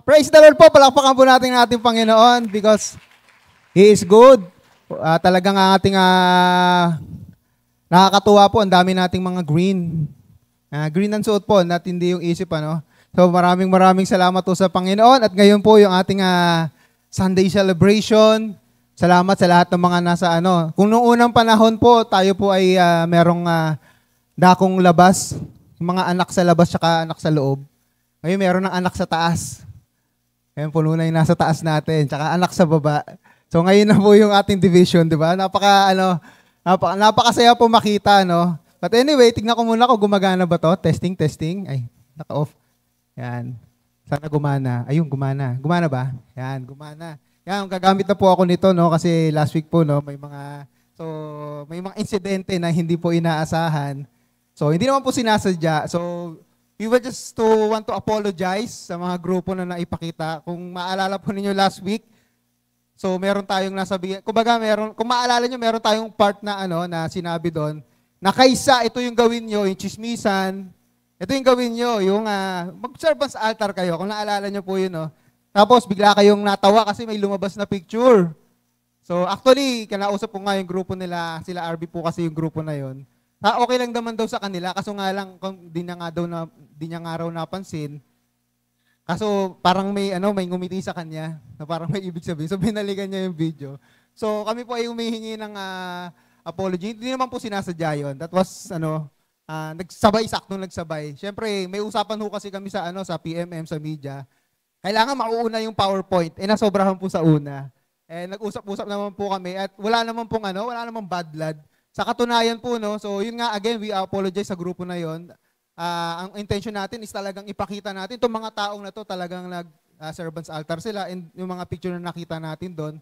Praise the Lord po. Palakpakan po natin ang ating Panginoon because He is good. Talagang ang ating nakakatuwa po. Ang dami nating mga green. Green ang suot po, not hindi yung isip. Ano? So maraming salamat po sa Panginoon. At ngayon po yung ating Sunday celebration. Salamat sa lahat ng mga nasa ano. Kung noong unang panahon po, tayo po ay merong dakong labas. Yung mga anak sa labas tsaka anak sa loob. Ngayon meron ng anak sa taas. Ngayon puno na yung nasa taas natin. Tsaka anak sa baba. So ngayon na po yung ating division, di ba? Napakasaya po makita, no? But anyway, tignan ko muna kung gumagana ba to. Testing. Ay, naka-off. Yan. Sana gumana. Ayun, gumana. Gumana ba? Yan, gumana. Yan, gagamit na po ako nito, no? Kasi last week po, no? May mga insidente na hindi po inaasahan. So, hindi naman po sinasadya. So, we were just want to apologize sa mga grupo na naipakita. Kung maalala po ninyo last week, so meron tayong nasabi, kung maalala nyo, meron tayong part na na sinabi doon, na kaysa ito yung gawin nyo, yung chismisan, ito yung gawin nyo, yung mag-servants altar kayo, kung naalala nyo po yun, no? Tapos bigla kayong natawa kasi may lumabas na picture. So actually, kinausap ko nga yung grupo nila, sila RB po kasi yung grupo na yon. Okay lang naman daw sa kanila, kaso nga lang, di niya nga raw napansin. Kaso parang may ngumiti sa kanya, na parang may ibig sabihin. So binalikan niya yung video. So kami po ay humihingi ng apology. Hindi naman po sinasadya yun. That was, saktong nagsabay. Siyempre, may usapan ho kasi kami sa PMM, sa media. Kailangan mauuna yung PowerPoint. Nasobrahan po sa una. Nag-usap-usap naman po kami at wala namang bad blood. Sa katunayan po, no, so yun nga, again, we apologize sa grupo na yon. Ang intention natin is talagang ipakita natin itong mga taong na to talagang nag-servants altar sila and yung mga picture na nakita natin doon.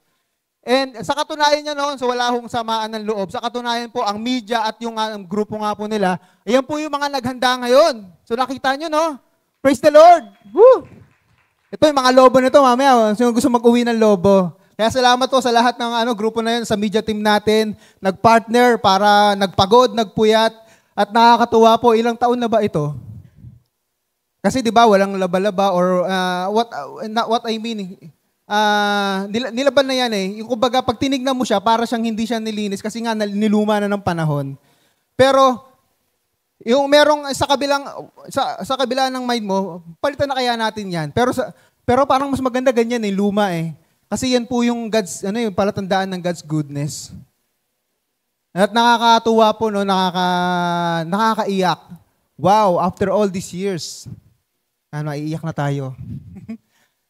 And sa katunayan niya noon, so wala hong samaan ng loob. Sa katunayan po, ang media at yung grupo nga po nila, ayan po yung mga naghanda ngayon. So nakita nyo, no? Praise the Lord! Woo! Ito yung mga lobo nito, mamaya. So gusto mag-uwi ng lobo. Kaya salamat po sa lahat ng grupo na yun, sa media team natin, nag-partner para nagpagod, nagpuyat, at nakakatuwa po, ilang taon na ba ito? Kasi di ba walang laba-laba or what I mean, nilaban na yan eh. Yung kumbaga, pag tinignan mo siya, para siyang hindi siya nilinis kasi nga niluma na ng panahon. Pero, yung merong sa kabila ng mind mo, palitan na kaya natin yan. Pero parang mas maganda ganyan eh, luma eh. Kasi yan po yung God's, yung palatandaan ng God's goodness. At nakakatuwa po, no, nakakaiyak. Wow, after all these years, iiyak na tayo.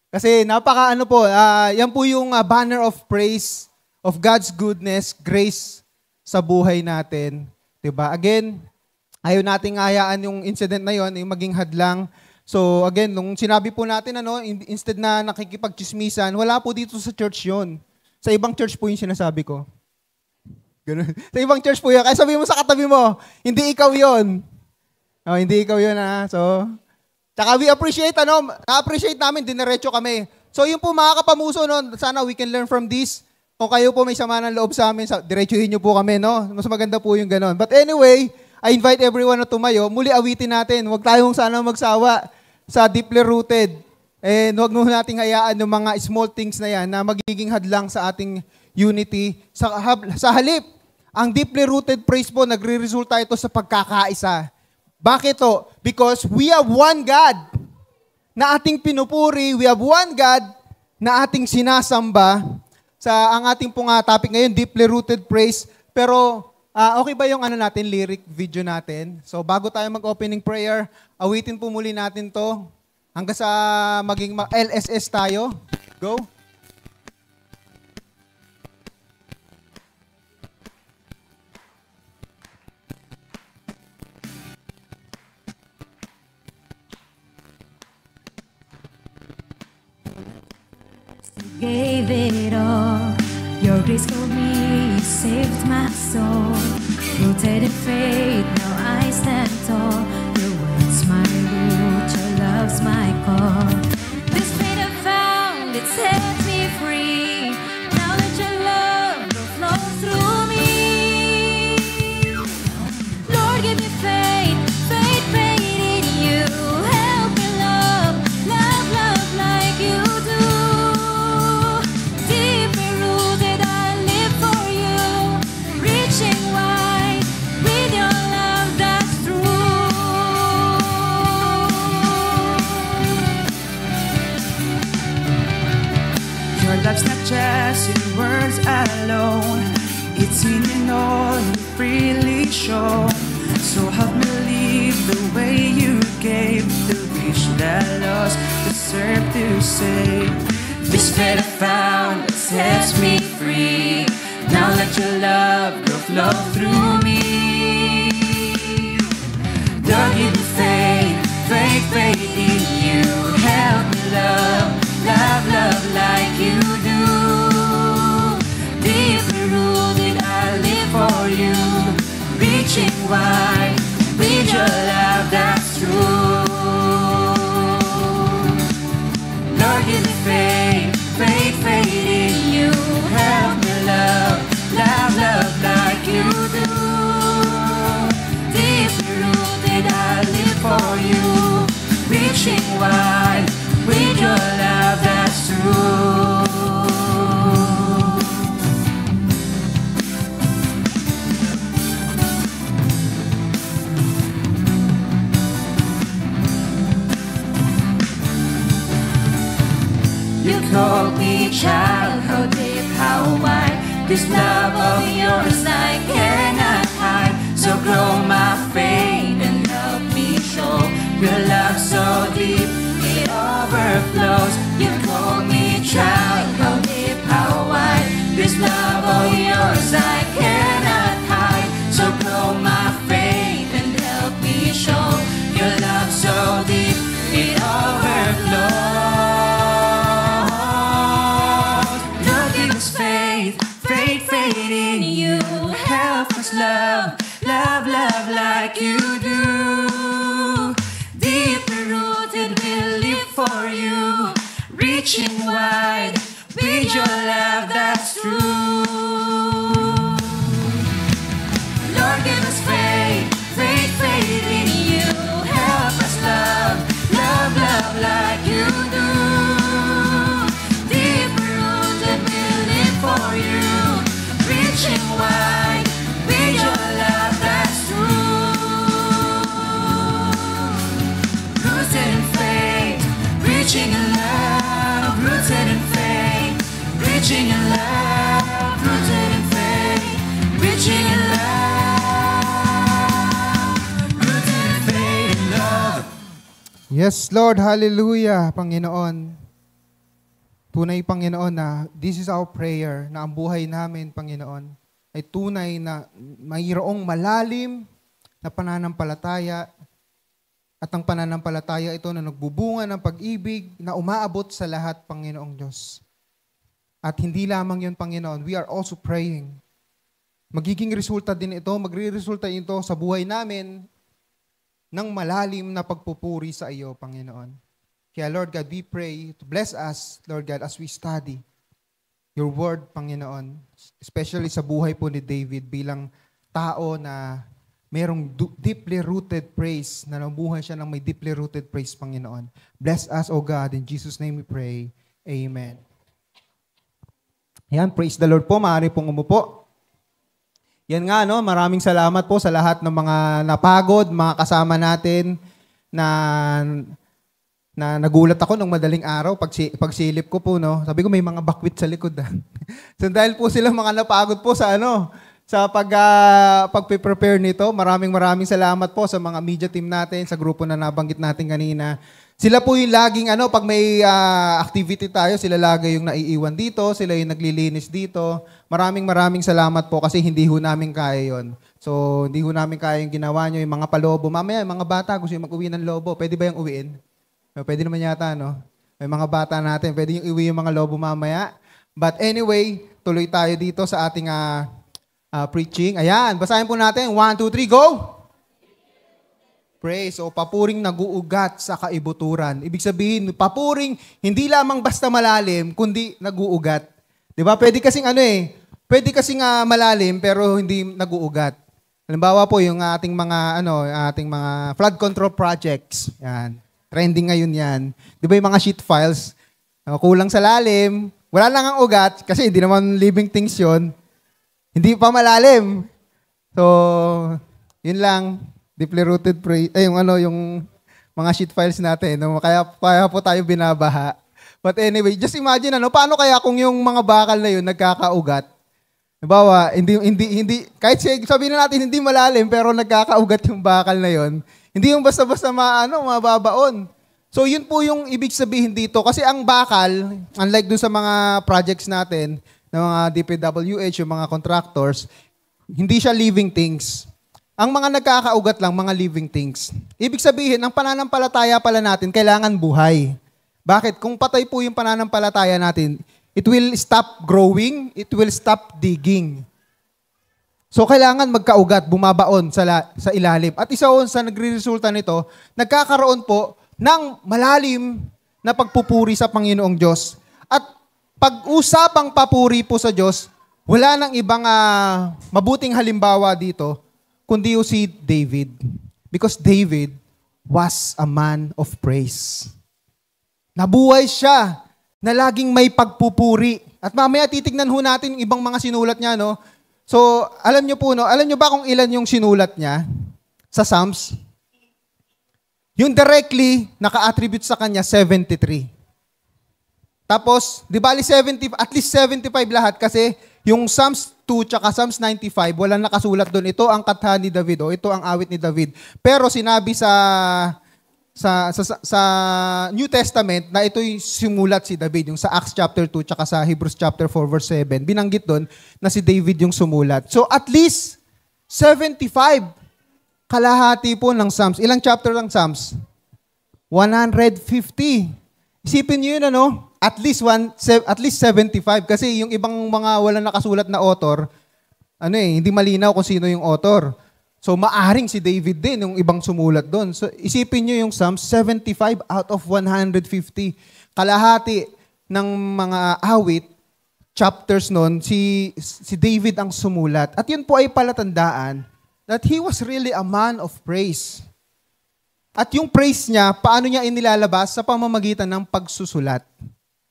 Kasi yan po yung banner of praise of God's goodness, grace sa buhay natin. Diba? Again, ayaw nating hayaan yung incident na yon, yung maging hadlang. So again, nung sinabi po natin, instead na nakikipagchismisan, wala po dito sa church yon. Sa ibang church po yung sinasabi ko. Ganun. Sa ibang church po yun. Kaya sabi mo sa katabi mo, hindi ikaw yon. Hindi ikaw yun So, tsaka we appreciate, na-appreciate namin, dinerecho kami. So yung po mga kapamuso, sana we can learn from this. Kung kayo po may sama ng loob sa amin, diretsuhin nyo po kami, Mas maganda po yung ganon. But anyway, I invite everyone na tumayo. Muli awitin natin. Huwag tayong sana magsawa sa deeply rooted. Huwag mo nating hayaan yung mga small things na yan na magiging hadlang sa ating unity. Sa halip, ang deeply rooted praise po, nagre-resulta ito sa pagkakaisa. Bakit to? Because we have one God na ating pinupuri. We have one God na ating sinasamba. Ang ating pong topic ngayon, deeply rooted praise. Pero okay ba yung natin, lyric video natin? So bago tayo mag-opening prayer, awitin po muli natin to hanggang sa maging LSS tayo. Go! Gave it all. Your grace called me, you saved my soul. Rooted in faith, now I stand tall. Your word's my root, your love's my call. This faith I found, it set me free. Now let your love flow through me. Lord, give me faith, faith in you. Help me love, love, love like love's not just in words alone, it's in all you freely show. So help me live the way you gave, the rich that lost deserve to save. This faith I found that sets me free. Now let your love go flow through me. Lord, give me faith, faith, faith in you. Help me love, love, love like you do. Deeply rooted, I live for you. Reaching wide, with your love that's true. Lord, give me faith, faith, faith in you. Help me love, love, love like you do. Deeply rooted, I live for you. Reaching wide, with your love that's true. You called me child, how deep, how wide. This love of yours I cannot hide. So grow my faith and help me show your love so deep, it overflows. You called me child, how deep, how wide. This love of yours I cannot hide. So grow my faith and help me show your love so deep, it overflows. Faith, faith in you. Help us love, love, love like you do. Deeply rooted, we live for you. Reaching wide, with your love that's true. Lord, give us faith, faith, faith in you. Help us love, love, love like you do. Deeply rooted, we live for you. Reaching wide, with your love that's true. Rooted in faith, reaching in love. Rooted in faith, reaching in love. Rooted in faith, reaching in love. Rooted in faith and love. Yes, Lord. Hallelujah, Panginoon. Tunay, Panginoon, na this is our prayer, na ang buhay namin, Panginoon, ay tunay na mayroong malalim na pananampalataya at ang pananampalataya ito na nagbubunga ng pag-ibig na umaabot sa lahat, Panginoong Diyos. At hindi lamang yun, Panginoon, we are also praying. Magiging resulta din ito, magre-resulta ito sa buhay namin ng malalim na pagpupuri sa iyo, Panginoon. Kaya Lord God, we pray to bless us, Lord God, as we study your word, Panginoon. Especially sa buhay po ni David bilang tao na merong deeply rooted praise, na nabuhay siya ng may deeply rooted praise, Panginoon. Bless us, O God. In Jesus' name we pray. Amen. Yan, praise the Lord po. Maaari pong umupo. Yan nga, no? Maraming salamat po sa lahat ng mga napagod, mga kasama natin na nagulat ako nung madaling araw pagsilip ko po, no. Sabi ko may mga bakwit sa likod. So dahil po sila mga napagod po sa pagpe-prepare nito. Maraming salamat po sa mga media team natin, sa grupo na nabanggit natin kanina. Sila po yung laging pag may activity tayo, sila lagi yung naiiwan dito, sila yung naglilinis dito. Maraming salamat po kasi hindi ho namin kaya yon. So hindi ho namin kaya yung ginawa nyo, yung mga palobo. Mamaya, yung mga bata gusto yung mag-uwi ng lobo. Pwede ba yung uwiin? Pwede naman yata, no? May mga bata natin. Pwede yung iwi yung mga lobo mamaya. But anyway, tuloy tayo dito sa ating preaching. Ayan, basahin po natin. 1, 2, 3, go! Praise. So, papuring naguugat sa kaibuturan. Ibig sabihin, papuring hindi lamang basta malalim, kundi naguugat. Diba? Pwede kasing pwede kasing malalim, pero hindi naguugat. Halimbawa po, yung ating mga flood control projects. Yan. Trending ngayon yan. Di ba yung mga sheet files, kulang sa lalim, wala lang ang ugat, kasi hindi naman living things yun. Hindi pa malalim. So, yun lang. Deeply rooted yung mga sheet files natin. No? Kaya po tayo binabaha. But anyway, just imagine paano kaya kung yung mga bakal na yun nagkakaugat? Halimbawa, hindi kahit sabihin na natin hindi malalim pero nagkakaugat yung bakal na yun. Hindi yung basta-basta mababaon. So yun po yung ibig sabihin dito kasi ang bakal, unlike dun sa mga projects natin ng mga DPWH, yung mga contractors, hindi siya living things. Ang mga nagkakaugat lang, mga living things. Ibig sabihin, ang pananampalataya pala natin kailangan buhay. Bakit? Kung patay po yung pananampalataya natin, it will stop growing, it will stop digging. So, kailangan magkaugat, bumabaon sa ilalim. At isa sa nagre-resulta nito, nagkakaroon po ng malalim na pagpupuri sa Panginoong Diyos. At pag-usapang papuri po sa Diyos, wala nang ibang mabuting halimbawa dito, kundi si David. Because David was a man of praise. Nabuhay siya na laging may pagpupuri. At mamaya titignan ho natin yung ibang mga sinulat niya, no? So, alam niyo ba kung ilan yung sinulat niya sa Psalms? Yung directly naka-attribute sa kanya, 73. Tapos, di ba at least 75 lahat kasi yung Psalms 2 tsaka Psalms 95, walang nakasulat doon. Ito ang katha ni David, ito ang awit ni David. Pero sinabi sa New Testament na ito'y simulat si David, yung sa Acts chapter 2 tsaka sa Hebrews chapter 4 verse 7, binanggit doon na si David yung sumulat. So at least 75 kalahati po ng Psalms. Ilang chapter ng Psalms? 150. Isipin niyo yun, At least 75 kasi yung ibang mga walang nakasulat na author, hindi malinaw kung sino yung author. So, maaring si David din, yung ibang sumulat doon. So, isipin nyo yung Psalms, 75 out of 150. Kalahati ng mga awit, chapters noon, si David ang sumulat. At yun po ay palatandaan that he was really a man of praise. At yung praise niya, paano niya inilalabas? Sa pamamagitan ng pagsusulat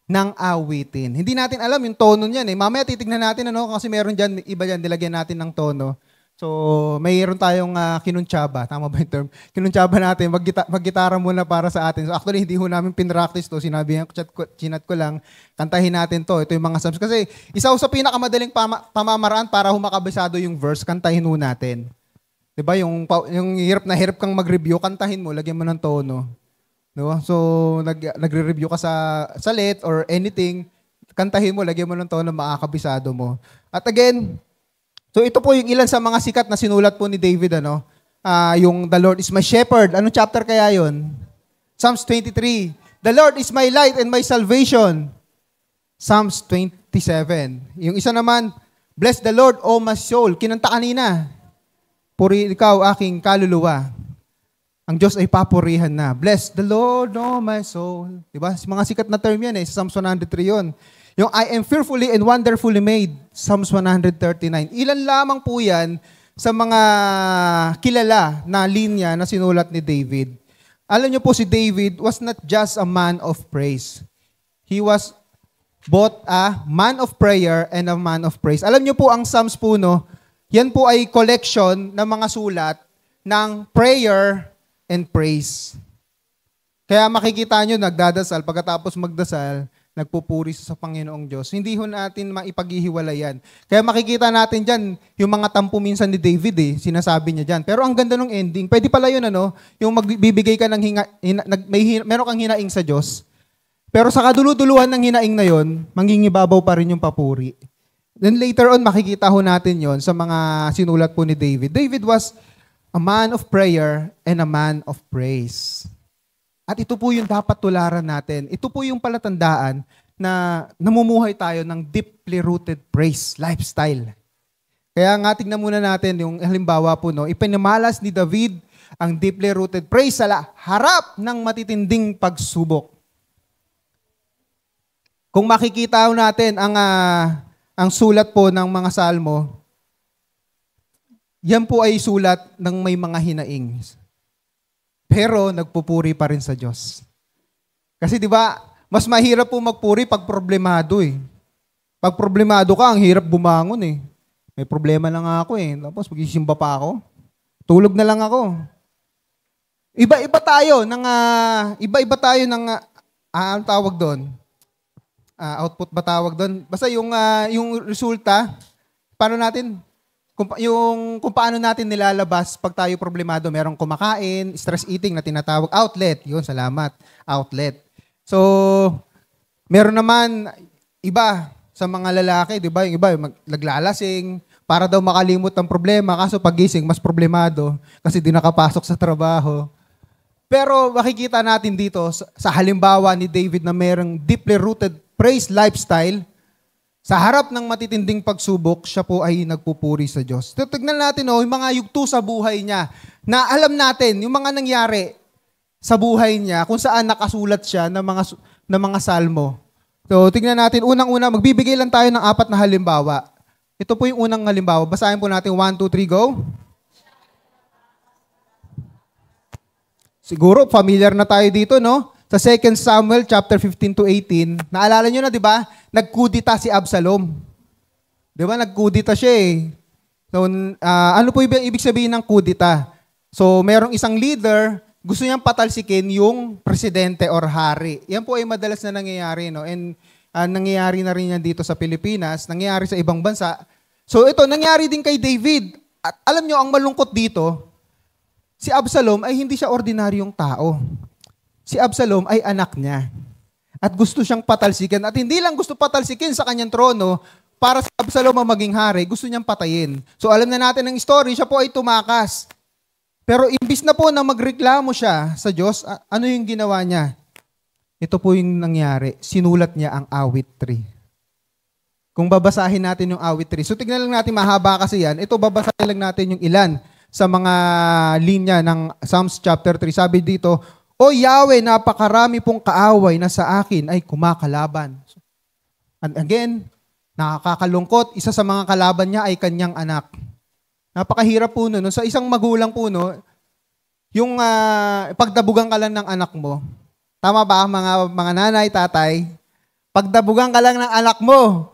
ng awitin. Hindi natin alam yung tono niyan. Mamaya titignan natin, kasi meron dyan, iba dyan, nilagyan natin ng tono. So, mayroon tayong kinuntsaba. Tama ba yung term? Kinuntsaba natin. Mag-gitara muna para sa atin. So, actually, hindi ho namin pinractice to. Chinat ko lang. Kantahin natin to. Ito yung mga Psalms. Kasi, isa sa pinakamadaling pamamaraan para humakabisado yung verse, kantahin ho natin. Diba? Yung hirap na hirap kang mag-review, kantahin mo, lagyan mo ng tono. No? So, nagre-review ka sa lit or anything, kantahin mo, lagyan mo ng tono, makakabisado mo. At again, so ito po yung ilan sa mga sikat na sinulat po ni David, yung The Lord is my shepherd. Anong chapter kaya yun? Psalms 23. The Lord is my light and my salvation. Psalms 27. Yung isa naman, bless the Lord, O my soul. Kinanta kanina. Puri ikaw, aking kaluluwa. Ang Diyos ay papurihan na. Bless the Lord, O my soul. Diba? Mga sikat na term yan sa Psalms 103 yun. Yung I am fearfully and wonderfully made, Psalms 139. Ilan lamang po yan sa mga kilala na linya na sinulat ni David. Alam niyo po, si David was not just a man of praise. He was both a man of prayer and a man of praise. Alam niyo po, ang Psalms po, yan po ay collection ng mga sulat ng prayer and praise. Kaya makikita nyo, nagdadasal, pagkatapos magdasal, nagpupuri sa Panginoong Diyos. Hindi ho natin maipaghihiwalay yan. Kaya makikita natin dyan, yung mga tampo minsan ni David, sinasabi niya dyan. Pero ang ganda ng ending, pwede pala yun, yung magbibigay ka ng meron kang hinaing sa Diyos. Pero sa kaduluduluhan ng hinaing na yon, mangingibabaw pa rin yung papuri. Then later on, makikita ho natin yon sa mga sinulat po ni David. David was a man of prayer and a man of praise. At ito po yung dapat tularan natin. Ito po yung palatandaan na namumuhay tayo ng deeply rooted praise lifestyle. Kaya nga, tignan muna natin yung halimbawa po, ipinamalas ni David ang deeply rooted praise sa harap ng matitinding pagsubok. Kung makikita natin ang sulat po ng mga salmo, yan po ay sulat ng may mga hinaing. Pero nagpupuri pa rin sa Diyos. Kasi di ba, mas mahirap po magpuri pag problemado Pag problemado ka, ang hirap bumangon May problema lang ako Tapos magsisimba pa ako. Tulog na lang ako. Iba-iba tayo ng ang tawag doon. output ba tawag doon? Basta yung resulta, paano natin, kung paano natin nilalabas pag tayo problemado, merong kumakain, stress eating na tinatawag, outlet. Yun, salamat. Outlet. So, meron naman iba sa mga lalaki, di ba? Yung iba, naglalasing, para daw makalimot ng problema, kaso pagising, mas problemado kasi di nakapasok sa trabaho. Pero makikita natin dito, sa halimbawa ni David na merong deeply rooted praise lifestyle, sa harap ng matitinding pagsubok, siya po ay nagpupuri sa Diyos. Tignan natin yung mga yugto sa buhay niya na alam natin, yung mga nangyari sa buhay niya, kung saan nakasulat siya ng mga salmo. So, tignan natin, unang-una, magbibigay lang tayo ng 4 na halimbawa. Ito po yung unang halimbawa. Basahin po natin, 1, 2, 3, go. Siguro, familiar na tayo dito, no? Sa 2 Samuel chapter 15 to 18, naalala nyo na, di ba? Nagkudita si Absalom. Di ba? Nagkudita siya eh. So, ano po ibig sabihin ng kudita? So, merong isang leader, gusto niyang patalsikin yung presidente or hari. Yan po ay madalas na nangyayari, no? And nangyayari na rin yan dito sa Pilipinas, nangyayari sa ibang bansa. So, ito, nangyari din kay David. At alam nyo, ang malungkot dito, si Absalom ay hindi siya ordinaryong tao. Si Absalom ay anak niya. At gusto siyang patalsikin. At hindi lang gusto patalsikin sa kanyang trono para si Absalom ang maging hari, gusto niyang patayin. So alam na natin ang story, siya po ay tumakas. Pero imbis na po na magreklamo siya sa Diyos, ano yung ginawa niya? Ito po yung nangyari. Sinulat niya ang awit 3. Kung babasahin natin yung awit 3. So tignan lang natin, mahaba kasi yan. Ito, babasahin lang natin yung ilan sa mga linya ng Psalms chapter 3. Sabi dito, O Yahweh, napakarami pong kaaway na sa akin ay kumakalaban. And again, nakakakalungkot, isa sa mga kalaban niya ay kanyang anak. Napakahirap po nun. Sa isang magulang po, no, yung pagdabugan ka lang ng anak mo, tama ba mga nanay, tatay? Pagdabugan ka lang ng anak mo,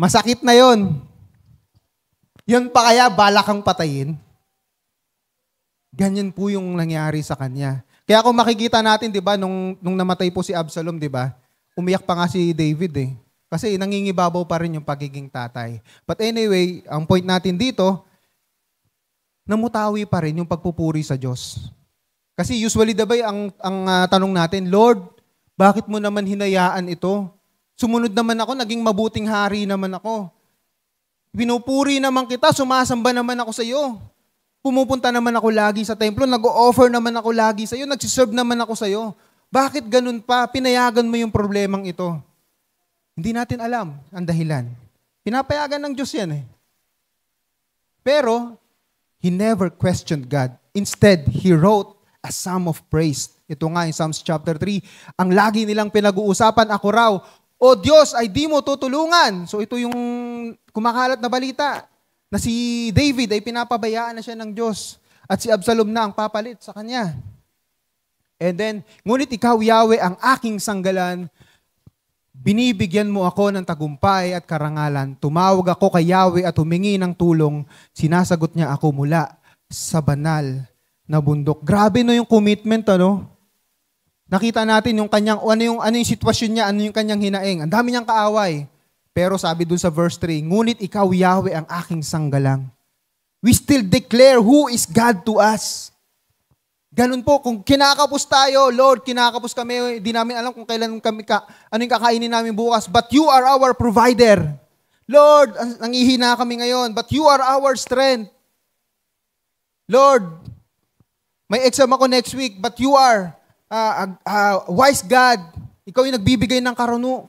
masakit na yon. Yun pa kaya balak kang patayin? Ganyan po yung nangyari sa kanya. Kaya kung makikita natin, 'di ba, nung namatay po si Absalom, 'di ba? Umiyak pa nga si David eh. Kasi nangingibabaw pa rin yung pagiging tatay. But anyway, ang point natin dito, namutawi pa rin yung pagpupuri sa Diyos. Kasi usually, 'di ba, ang tanong natin, Lord, bakit mo naman hinayaan ito? Sumunod naman ako, naging mabuting hari naman ako. Pinupuri naman kita, sumasamba naman ako sa iyo. Pumupunta naman ako lagi sa templo, nag-o-offer naman ako lagi sa iyo, nagsiserve naman ako sa iyo. Bakit ganun pa? Pinayagan mo yung problemang ito. Hindi natin alam ang dahilan. Pinapayagan ng Diyos yan eh. Pero, he never questioned God. Instead, he wrote a psalm of praise. Ito nga in Psalms chapter 3, ang lagi nilang pinag-uusapan, ako raw, O Diyos, ay di mo tutulungan. So ito yung kumakalat na balita na si David ay pinapabayaan na siya ng Diyos at si Absalom na ang papalit sa kanya. And then, ngunit ikaw, Yahweh, ang aking sanggalan, binibigyan mo ako ng tagumpay at karangalan. Tumawag ako kay Yahweh at humingi ng tulong. Sinasagot niya ako mula sa banal na bundok. Grabe no yung commitment, ano? Nakita natin yung kanyang, ano yung sitwasyon niya, ano yung kanyang hinaing. Ang dami niyang kaaway. Pero sabi dun sa verse 3, ngunit ikaw, Yahweh, ang aking sanggalang. We still declare who is God to us. Ganun po, kung kinakapos tayo, Lord, kinakapos kami, di namin alam kung kailan kami, ano yung kakainin namin bukas, but you are our provider. Lord, nangihina kami ngayon, but you are our strength. Lord, may exam ako next week, but you are wise God. Ikaw yung nagbibigay ng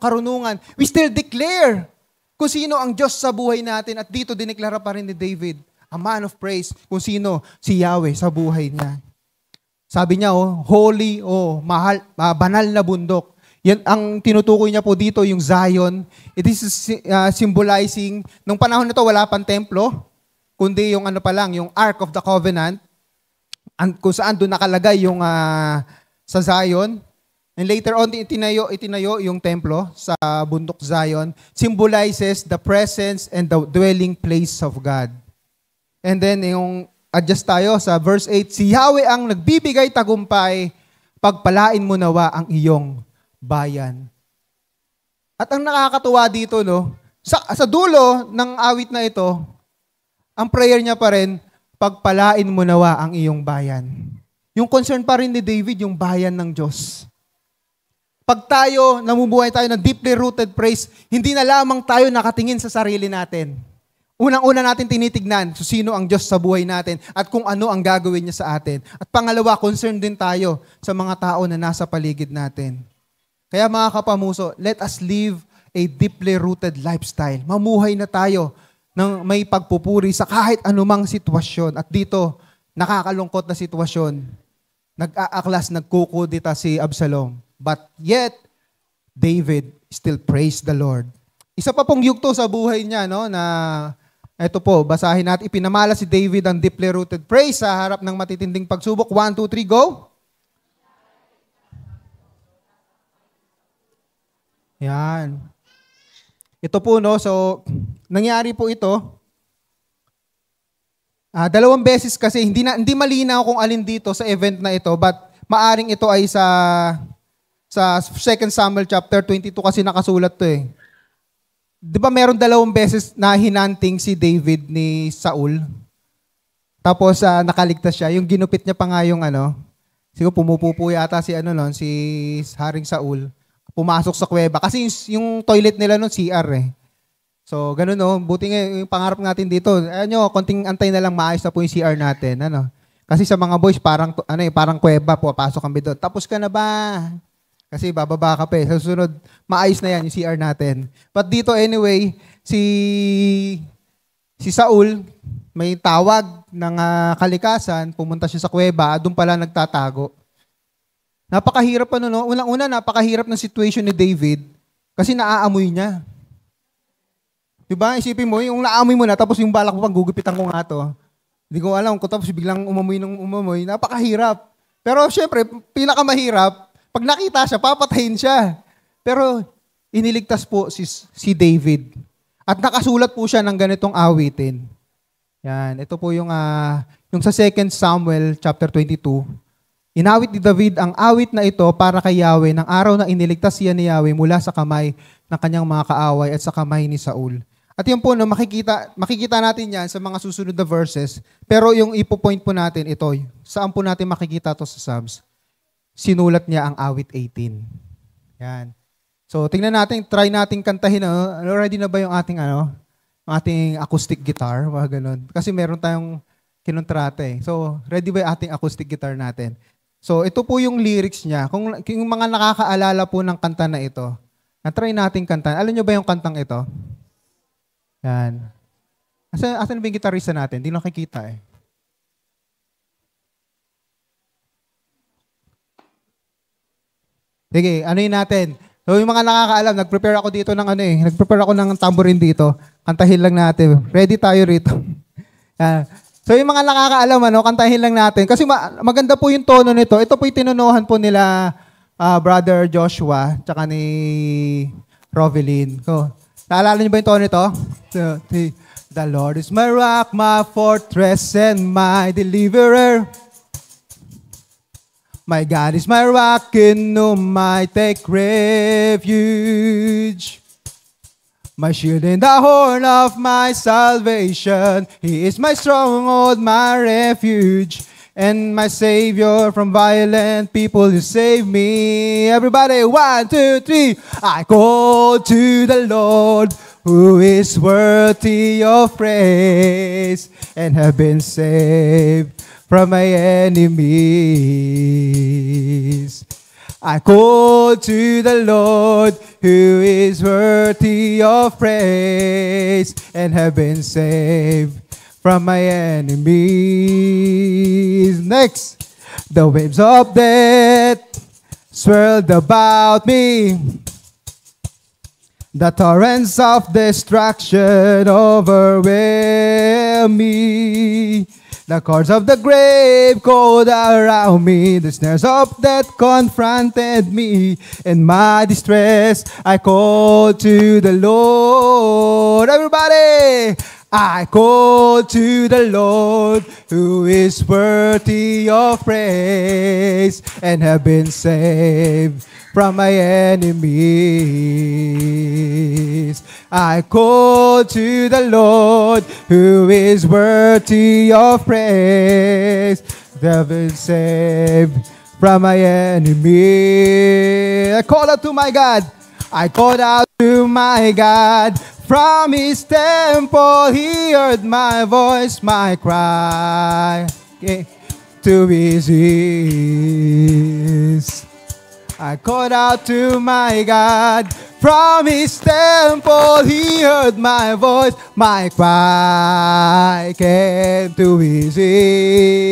karunungan. We still declare kung sino ang Diyos sa buhay natin. At dito dineklara pa rin ni David, a man of praise, kung sino si Yahweh sa buhay niya. Sabi niya, holy, mahal, banal na bundok. Yan ang tinutukoy niya po dito, yung Zion. It is symbolizing, nung panahon na to wala pang templo, kundi yung yung Ark of the Covenant, kung saan doon nakalagay yung sa Zion. And later on, itinayo yung templo sa bundok Zion, symbolizes the presence and the dwelling place of God. And then, yung adjust tayo sa verse 8, si Yahweh ang nagbibigay tagumpay, pagpalain mo nawa ang iyong bayan. At ang nakakatuwa dito, no, sa dulo ng awit na ito, ang prayer niya pa rin, pagpalain mo nawa ang iyong bayan. Yung concern pa rin ni David, yung bayan ng Diyos. Pag tayo, namumuhay tayo ng deeply rooted praise, hindi na lamang tayo nakatingin sa sarili natin. Unang-una natin tinitignan so sino ang Diyos sa buhay natin at kung ano ang gagawin niya sa atin. At pangalawa, concerned din tayo sa mga tao na nasa paligid natin. Kaya mga kapamuso, let us live a deeply rooted lifestyle. Mamuhay na tayo ng may pagpupuri sa kahit anumang sitwasyon. At dito, nakakalungkot na sitwasyon. Nag-aaklas, nagkukudita si Absalom. But yet, David still praised the Lord. Isa pa pong yugto sa buhay niya, no, na ito po, basahin natin. Ipinamala si David ang deeply rooted praise sa harap ng matitinding pagsubok. 1, 2, 3, go! Yan. Ito po, no, so, nangyari po ito. 2 beses kasi, hindi malinaw kung alin dito sa event na ito, but maaring ito ay sa 2 Samuel chapter 22 kasi nakasulat to eh. Di ba meron 2 beses na hinanting si David ni Saul? Tapos nakaligtas siya. Yung ginupit niya pa nga yung siguro pumupupo yata si si Haring Saul. Pumasok sa kuweba. Kasi yung toilet nila noon CR eh. So ganun no. Buti nga yung pangarap natin dito. Ayan nyo, konting antay na lang maayos na po yung CR natin. Kasi sa mga boys parang parang kuweba po. Pasok kami doon. Tapos ka na ba? Kasi bababa ka pa eh. Sa susunod, maayos na yan yung CR natin. But dito anyway, si Saul, may tawag ng kalikasan, pumunta siya sa kuweba, doon pala nagtatago. Napakahirap no? Unang-una, napakahirap ng situation ni David kasi naaamoy niya. Diba? Isipin mo, yung naamoy mo na, tapos yung balak mo pang gugupitan ko nga to. Hindi ko alam kung tapos biglang umamoy, napakahirap. Pero syempre, pinakamahirap, pag nakita siya, papatayin siya. Pero iniligtas po si David. At nakasulat po siya ng ganitong awitin. Yan, ito po yung sa 2 Samuel chapter 22. Inawit ni David ang awit na ito para kay Yahweh ng araw na iniligtas siya ni Yahweh mula sa kamay ng kanyang mga kaaway at sa kamay ni Saul. At yun po, makikita natin yan sa mga susunod na verses. Pero yung ipopoint po natin ito, saan po natin makikita to sa Psalms? Sinulat niya ang awit 18. Yan. So, tingnan natin, try natin kantahin. Ready na ba yung ating acoustic guitar? Mga ganun. Kasi meron tayong kinontrata eh. So, ready ba yung ating acoustic guitar natin? So, ito po yung lyrics niya. Kung yung mga nakakaalala po ng kanta na ito, try natin kantahin. Alam niyo ba yung kantang ito? Yan. Asan ba yung gitarista natin? Hindi nakikita eh. Sige, yun natin. So yung mga nakakaalam, nag-prepare ako dito ng nag-prepare ako ng tambourine dito. Kantahin lang natin. Ready tayo rito. So yung mga nakakaalam, kantahin lang natin. Kasi maganda po yung tono nito. Ito po yung tinunuhan po nila Brother Joshua tsaka ni Rovelyn. So, naalala niyo ba yung tono nito? The Lord is my rock, my fortress, and my deliverer. My God is my rock, in whom I take refuge. My shield and the horn of my salvation. He is my stronghold, my refuge, and my Savior from violent people. You save me. Everybody, 1, 2, 3. I call to the Lord, who is worthy of praise, and have been saved from my enemies. I call to the Lord, who is worthy of praise, and have been saved from my enemies. Next, the waves of death swirled about me. The torrents of destruction overwhelm me. The cords of the grave coiled around me. The snares of death confronted me. In my distress, I called to the Lord. Everybody! I call to the Lord, who is worthy of praise, and have been saved from my enemies. I call to the Lord who is worthy of praise. Never saved from my enemy. I call out to my God. I called out to my God. From his temple he heard my voice, my cry. To his ears. I called out to my God. From his temple he heard my voice, my cry came to his ears.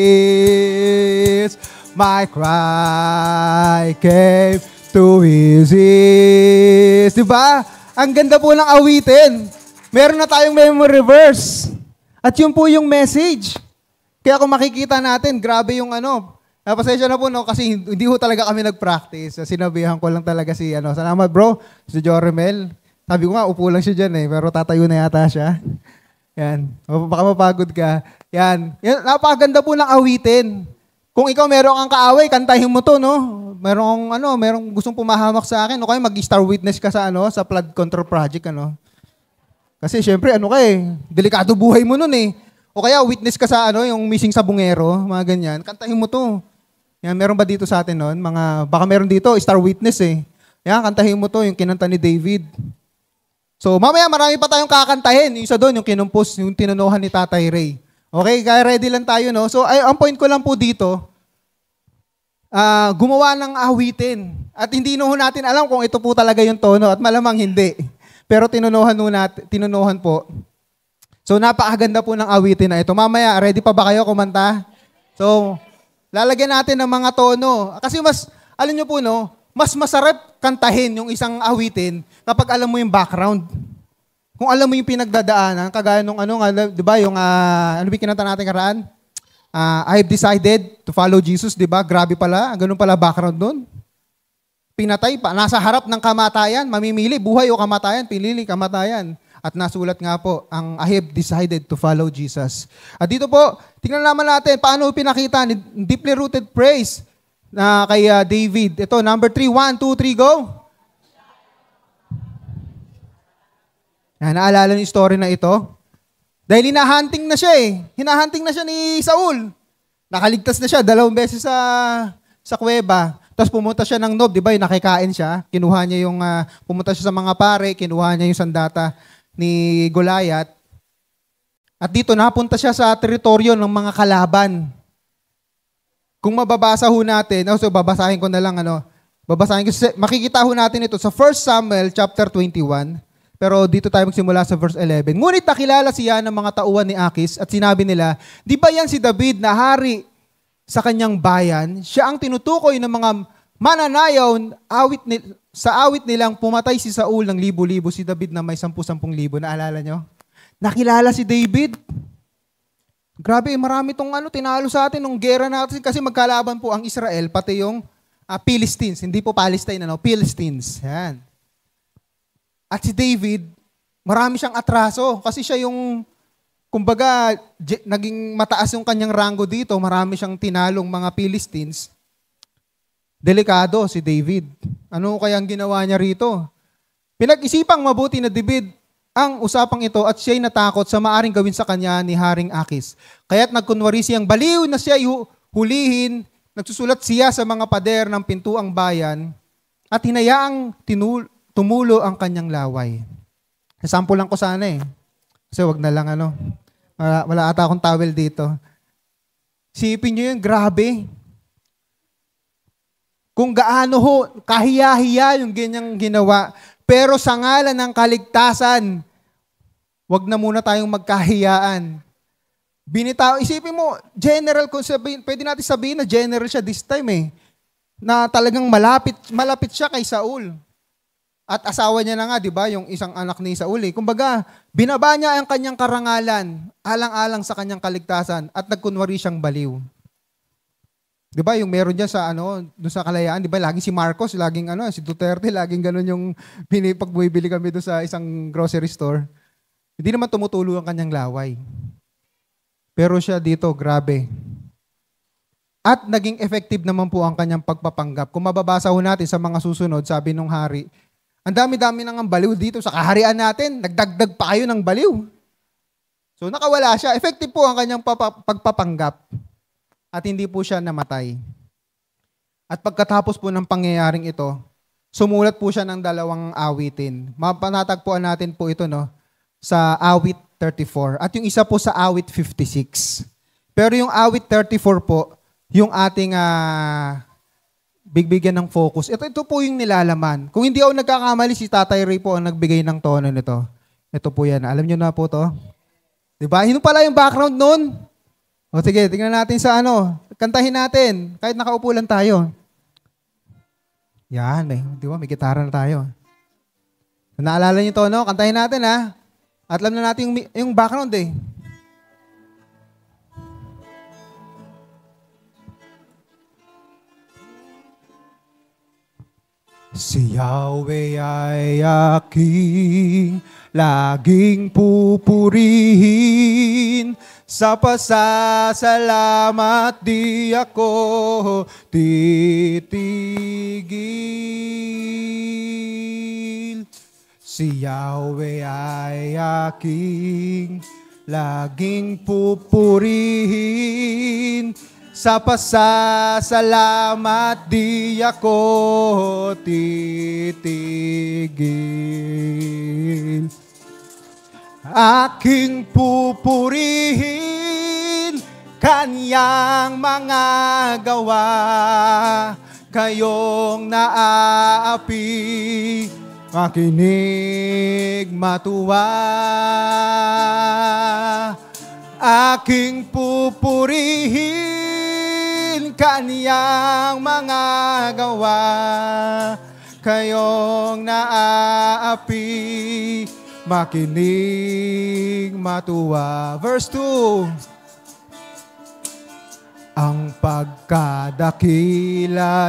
My cry came to his ears. Diba? Ang ganda po ng awitin. Meron na tayong memory verse. At yun po yung message. Kaya kung makikita natin, grabe yung pasensya na po, no, kasi hindi ho talaga kami nag-practice. Sinabihan ko lang talaga si, salamat bro, si Joremel. Sabi ko nga, upo lang siya dyan pero tatayo na yata siya. Yan, baka mapagod ka. Yan, napakaganda po ng awitin. Kung ikaw meron kang kaaway, kantahin mo to, no? Merong gustong pumahamak sa akin, o kaya mag-star witness ka sa, sa flood control project, Kasi syempre, delikado buhay mo nun eh. O kaya witness ka sa yung missing sa bungero, mga ganyan, kantahin mo to. Yan, meron ba dito sa atin noon? Baka meron dito, star witness eh. Yan, kantahin mo to, yung kinanta ni David. So, mamaya marami pa tayong kakantahin. Yung isa doon, yung kinumpos, yung tinunuhan ni Tatay Ray. Okay, kaya ready lang tayo, no? So, ang point ko lang po dito, gumawa ng awitin. At hindi natin alam kung ito po talaga yung tono at malamang hindi. Pero tinunuhan po. So, napakaganda po ng awitin na ito. Mamaya, ready pa ba kayo kumanta? So, lalagyan natin ng mga tono. Kasi alam nyo po, no, mas masarap kantahin yung isang awitin kapag alam mo yung background. Kung alam mo yung pinagdadaanan, kagaya nung di ba, yung, ano ba kinanta natin karaan? I have decided to follow Jesus, di ba? Grabe pala, ganun pala background nun. Pinatay pa, nasa harap ng kamatayan, mamimili, buhay o kamatayan, pinili kamatayan. At nasulat nga po, ang I have decided to follow Jesus. At dito po, tingnan naman natin paano pinakita ni deeply rooted praise na kay David. Ito, number 3. 1, 2, 3, go! Naalala niyo yung story na ito? Dahil hinahunting na siya eh. Hinahunting na siya ni Saul. Nakaligtas na siya 2 beses sa kuweba. Tapos pumunta siya ng Nob, di ba? Nakikain siya. Kinuha niya yung, pumunta siya sa mga pare, kinuha niya yung sandata ni Goliath. At dito napunta siya sa teritoryo ng mga kalaban. Kung mababasa ho natin, so babasahin ko na lang makikita ho natin ito sa 1 Samuel chapter 21. Pero dito tayo magsimula sa verse 11. Ngunit nakilala siya ng mga tauhan ni Akis at sinabi nila, di ba yan si David na hari sa kanyang bayan? Siya ang tinutukoy ng mga mananayaw sa awit nilang pumatay si Saul ng libo-libo, si David na may 10,000. Naalala nyo? Nakilala si David. Grabe, marami tong tinalo sa atin nung gera natin kasi magkalaban po ang Israel, pati yung Philistines. Hindi po Palestine, Philistines. Yan. At si David, marami siyang atraso kasi siya yung, kumbaga, naging mataas yung kanyang rango dito. Marami siyang tinalong mga Philistines. Delikado si David. Ano kayang ginawa niya rito? Pinag-isipang mabuti na David ang usapang ito at siya'y natakot sa maaring gawin sa kanya ni Haring Akis. Kaya't nagkunwari siyang baliw na siya'y hulihin, nagsusulat siya sa mga pader ng pintuang bayan at hinayaang tumulo ang kanyang laway. Sample lang ko sana eh. Kasi wag na lang wala ata akong towel dito. Sipin nyo yun, grabe. Kung gaano ho, kahiya-hiya yung ganyang ginawa. Pero sa ngalan ng kaligtasan, wag na muna tayong magkahiyaan. Isipin mo, general, kung pwede natin sabihin na general siya this time eh. Na talagang malapit siya kay Saul. At asawa niya na nga, di ba, yung isang anak ni Saul eh. Kumbaga, binaba niya ang kanyang karangalan, alang-alang sa kanyang kaligtasan, at nagkunwari siyang baliw. Di ba, yung meron dyan sa, doon sa Kalayaan, di ba, laging si Marcos, laging si Duterte, laging ganun yung pag bumibili kami doon sa isang grocery store. Hindi naman tumutulo ang kanyang laway. Pero siya dito, grabe. At naging effective naman po ang kanyang pagpapanggap. Kung mababasa ho natin sa mga susunod, sabi nung hari, Ang dami-dami nang baliw dito sa kaharian natin. Nagdagdag pa kayo ng baliw. So nakawala siya. Effective po ang kanyang pagpapanggap. At hindi po siya namatay. At pagkatapos po ng pangyayaring ito, sumulat po siya ng 2 awitin. Mapanatagpuan natin po ito sa awit 34. At yung isa po sa awit 56. Pero yung awit 34 po, yung ating bigyan ng focus. Ito po yung nilalaman. Kung hindi ako nagkakamali, si Tatay Ray po ang nagbigay ng tono nito. Ito po yan. Alam nyo na po to. Diba? Yun pala yung background nun. O sige, tingnan natin sa kantahin natin. Kahit nakaupo lang tayo. Yan, di ba? May gitara na tayo. Naalala niyo to, kantahin natin, ha? At alam na natin yung background, eh. Si Yahweh ay aking laging pupurihin. Sa pasasalamat di ako titigil. Si Yahweh ay aking laging pupurihin. Sa pasasalamat di ako titigil. Aking pupurihin Kanyang mga gawa, kayong naaapi, makinig matuwa. Aking pupurihin Kanyang mga gawa, kayong naaapi, makinig matuwa. Verse 2. Ang pagkadakila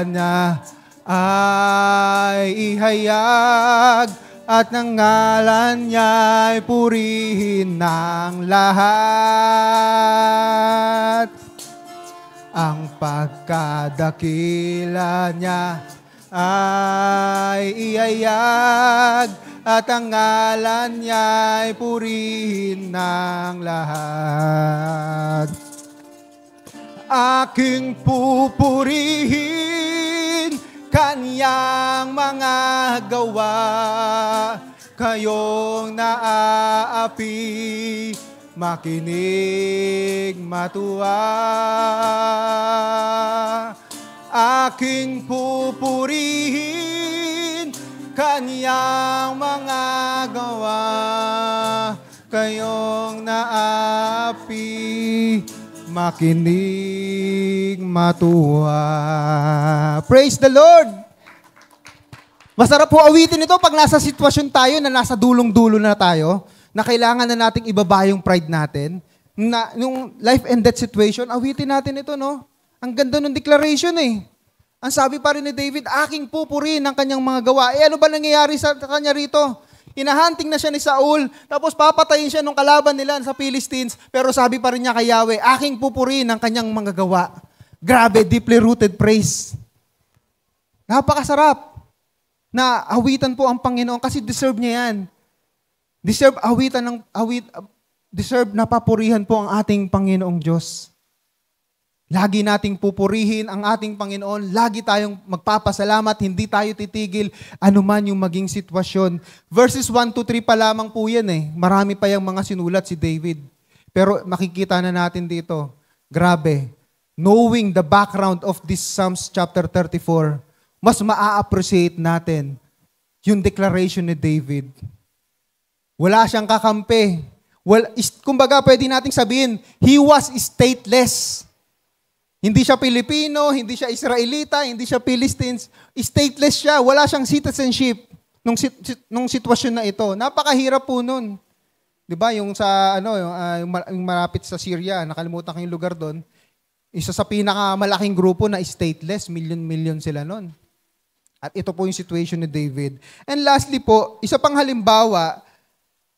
niya ay ihayag, at ng ngalan niya ay purihin ng lahat. Ang pagkadakila niya ay ihayag, at ang ngalan niya ay purihin ng lahat. Aking pupurihin Kanyang mga gawa, kayong naaapi, makinig matuwa. Aking pupurihin Kanyang mga gawa, kayong naaapi, makinig matuwa. Praise the Lord! Masarap po awitin ito pag nasa sitwasyon tayo na nasa dulong-dulo na tayo, na kailangan na nating ibaba yung pride natin, na yung life and death situation, awitin natin ito, no? Ang ganda ng declaration, eh. Ang sabi pa rin ni David, aking pupurihin ang kanyang mga gawa. Ano ba nangyayari sa kanya rito? Inahanting na siya ni Saul, tapos papatayin siya nung kalaban nila sa Philistines, pero sabi pa rin niya kay Yahweh, aking pupurihin ang kanyang mga gawa. Grabe, deeply rooted praise. Napakasarap na awitan po ang Panginoon kasi deserve niya yan. Deserve na papurihan po ang ating Panginoong Diyos. Lagi nating pupurihin ang ating Panginoon. Lagi tayong magpapasalamat. Hindi tayo titigil anuman yung maging sitwasyon. Verses 1-3 pa lamang po yan eh. Marami pa yung mga sinulat si David. Pero makikita na natin dito. Grabe. Knowing the background of this Psalms chapter 34, mas maa-appreciate natin yung declaration ni David. Wala siyang kakampi. Kumbaga pwede nating sabihin, he was stateless. Hindi siya Pilipino, hindi siya Israelita, hindi siya Philistines. Stateless siya, wala siyang citizenship nung sitwasyon na ito. Napakahirap po nun. 'Di ba? Yung sa yung malapit sa Syria, nakalimutan ko yung lugar doon. Isa sa pinakamalaking grupo na stateless, million sila noon. At ito po yung situation ni David. And lastly po, isa pang halimbawa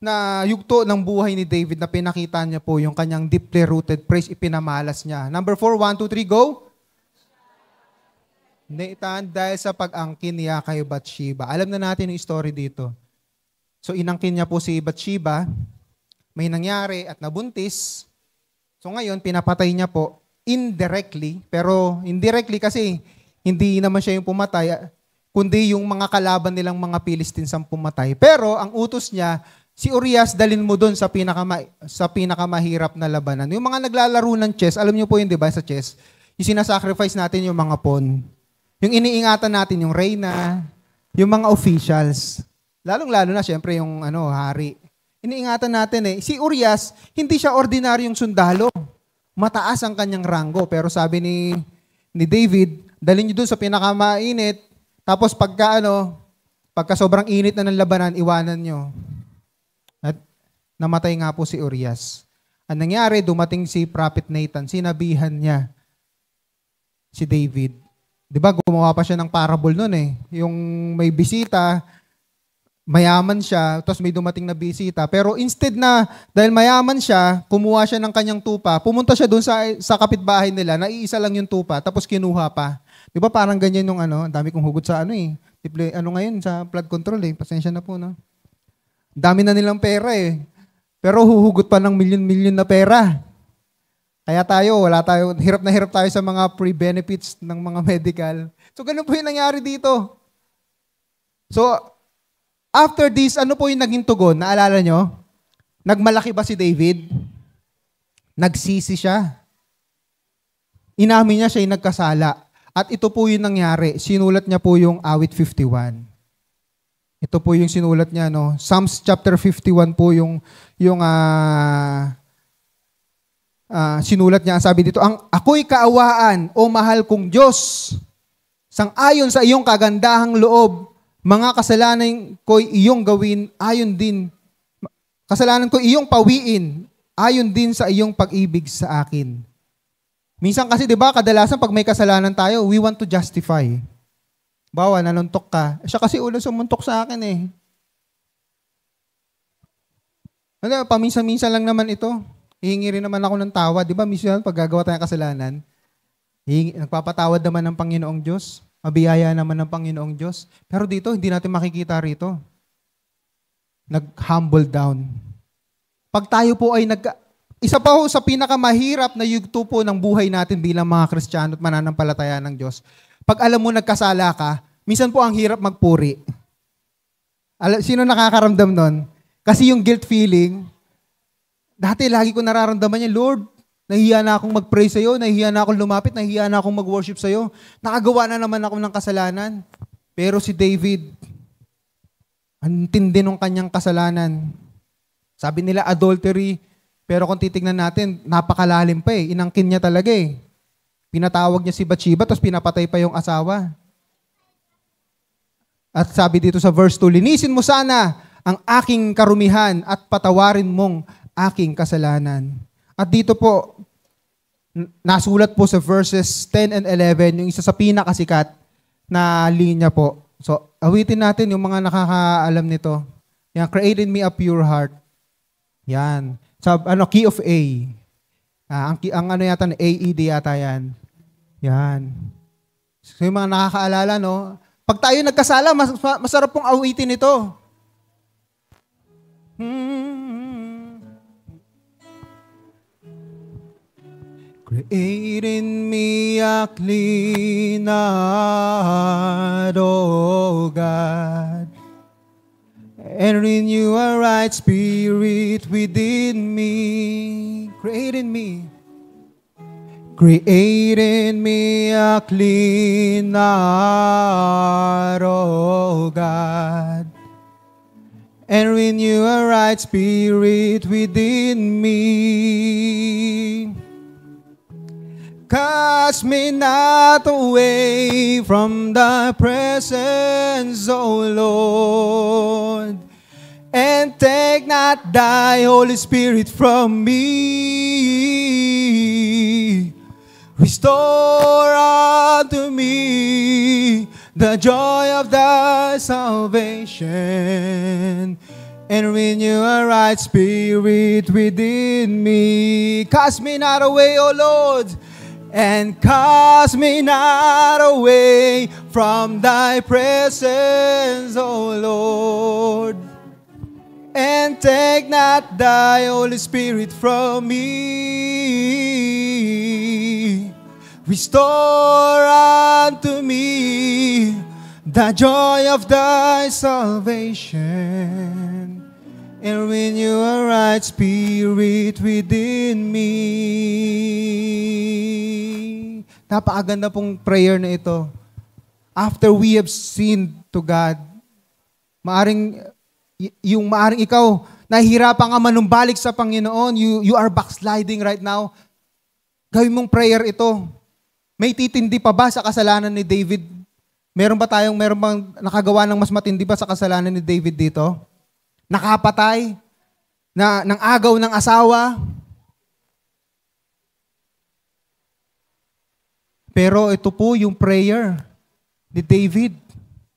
na yugto ng buhay ni David na pinakita niya po yung kanyang deeply rooted praise, ipinamalas niya. Number 4, 1, 2, 3, go. Nathan, dahil sa pag-angkin niya kay Bathsheba. Alam na natin yung story dito. So inangkin niya po si Bathsheba, may nangyari at nabuntis. So ngayon, pinapatay niya po indirectly, pero indirectly kasi hindi naman siya yung pumatay, kundi yung mga kalaban nilang mga Philistines ang pumatay. Pero ang utos niya, si Urias dalin mo doon sa pinakamahirap na labanan. Yung mga naglalaro ng chess, alam niyo po yun, di ba, sa chess? Yung sinasacrifice natin yung mga pawn. Yung iniingatan natin yung reyna, yung mga officials. Lalong-lalo na, syempre, yung hari. Iniingatan natin eh. Si Urias, hindi siya ordinaryong sundalo. Mataas ang kanyang ranggo. Pero sabi ni David, dalhin niyo dun sa pinakamainit, tapos pagka sobrang init na ng labanan, iwanan niyo. At namatay nga po si Urias. Ang nangyari, dumating si Prophet Nathan, sinabihan niya si David. Di ba, gumawa pa siya ng parable nun eh. Yung may bisita, mayaman siya, tapos may dumating na bisita. Pero instead na, dahil mayaman siya, kumuha siya ng kanyang tupa, pumunta siya doon sa kapitbahay nila, naiisa lang yung tupa, tapos kinuha pa. Di ba parang ganyan yung ang dami kong hugot sa ngayon, sa flood control eh. Pasensya na po, no? Dami na nilang pera eh. Pero huhugot pa ng milyon-milyon na pera. Kaya hirap na hirap tayo sa mga free benefits ng mga medical. So, ganun po yung nangyari dito. So, after this, ano po yung naging tugon? Naalala nyo? Nagmalaki ba si David? Nagsisi siya. Inamin niya siya yung nagkasala. At ito po yung nangyari. Sinulat niya po yung awit 51. Ito po yung sinulat niya, no? Psalms chapter 51 po yung sinulat niya. Sabi dito, ako'y kaawaan, o mahal kong Diyos, sang-ayon sa iyong kagandahang loob, mga kasalanan ko'y iyong gawin, kasalanan ko'y iyong pawiin, ayon din sa iyong pag-ibig sa akin. Minsan kasi, di ba, kadalasan pag may kasalanan tayo, we want to justify. Bawa, nanuntok ka. Siya kasi unang sumuntok sa akin eh. Paminsan-minsan lang naman ito. Hihingi rin naman ako ng tawad. Di ba, minsan pag gagawa tayong kasalanan, nagpapatawad naman ng Panginoong Diyos. Mabiyaya naman ng Panginoong Diyos. Pero dito, hindi natin makikita rito. Nag-humble down. Pag tayo po ay isa pa ho sa pinakamahirap na yugto po ng buhay natin bilang mga Kristiyano at mananampalataya ng Diyos. Pag alam mo nagkasala ka, minsan po ang hirap magpuri. Sino nakakaramdam nun? Kasi yung guilt feeling, dati lagi ko nararamdaman niya, Lord, nahihiya na akong mag-pray sa'yo, nahihiya na akong lumapit, nahihiya na akong mag-worship sa'yo. Nakagawa na naman ako ng kasalanan. Pero si David, ang tindi ng kanyang kasalanan. Sabi nila adultery, pero kung titignan natin, napakalalim pa eh. Inangkin niya talaga eh. Pinatawag niya si Bathsheba, tapos pinapatay pa yung asawa. At sabi dito sa verse 2, linisin mo sana ang aking karumihan at patawarin mong aking kasalanan. At dito po, nasulat po sa verses 10 and 11, yung isa sa pinakasikat na linya po. So, awitin natin yung mga nakakaalam nito. Yan, create in me a pure heart. Yan. Sa key of A. Ang yata, AED yata yan. Yan. So, yung mga nakakaalala, no? Pag tayo nagkasala, masarap pong awitin ito. Create in me a clean heart, O God, and renew a right spirit within me. Create in me a clean heart, O God, and renew a right spirit within me. Cast me not away from thy presence, O Lord, and take not thy Holy Spirit from me. Restore unto me the joy of thy salvation, and renew a right spirit within me. Cast me not away, O Lord, and cast me not away from thy presence, O Lord. And take not thy Holy Spirit from me. Restore unto me the joy of thy salvation, and renew a right spirit within me. Napakaganda pong prayer na ito. After we have sinned to God, maaring ikaw, nahihirapan ka manumbalik sa Panginoon, you are backsliding right now, gawin mong prayer ito. May titindi pa ba sa kasalanan ni David? Meron bang nakagawa ng mas matindi pa sa kasalanan ni David dito? Nakapatay? Ng agaw ng asawa? Pero ito po yung prayer ni David.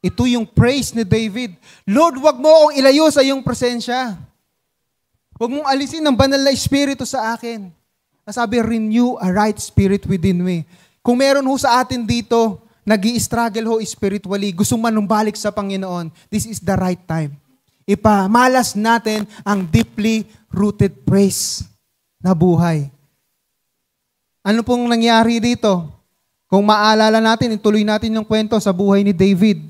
Ito yung praise ni David. Lord, wag mo akong ilayo sa iyong presensya. Wag mong alisin ang banal na espiritu sa akin. Sabi, renew a right spirit within me. Kung meron ho sa atin dito, nag-i-struggle ho spiritually, gustong manumbalik sa Panginoon, this is the right time. Ipamalas natin ang deeply rooted praise na buhay. Ano pong nangyari dito? Kung maalala natin, ituloy natin yung kwento sa buhay ni David.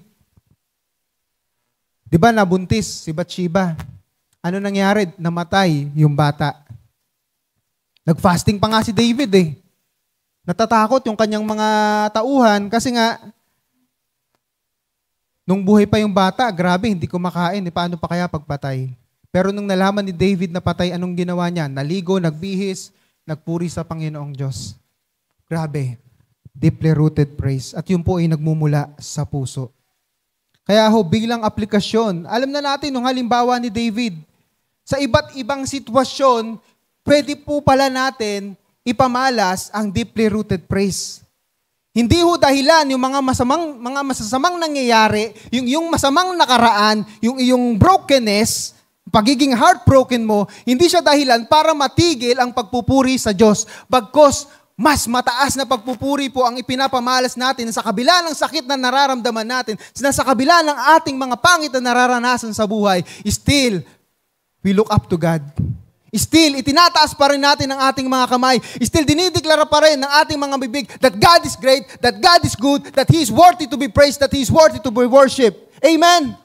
Di ba nabuntis si Bathsheba? Ano nangyari? Namatay yung bata. Nag-fasting pa nga si David eh. Natatakot yung kanyang mga tauhan kasi nga, nung buhay pa yung bata, grabe, hindi kumakain. Paano pa kaya pagpatay? Pero nung nalaman ni David na patay, anong ginawa niya? Naligo, nagbihis, nagpuri sa Panginoong Diyos. Grabe. Deeply rooted praise. At yun po ay nagmumula sa puso. Kaya ho, bilang aplikasyon, alam na natin nung halimbawa ni David, sa iba't ibang sitwasyon, pwede po pala natin ipamalas ang deeply rooted praise. Hindi ho dahilan yung mga masasamang nangyayari, yung masamang nakaraan, yung iyong brokenness, pagiging heartbroken mo, hindi siya dahilan para matigil ang pagpupuri sa Diyos. Bagkus, mas mataas na pagpupuri po ang ipinapamalas natin sa kabila ng sakit na nararamdaman natin, sa kabila ng ating mga pangit na nararanasan sa buhay, still, we look up to God. Still, itinataas pa rin natin ang ating mga kamay. Still, dinideklara pa rin ng ating mga bibig that God is great, that God is good, that He is worthy to be praised, that He is worthy to be worshipped. Amen?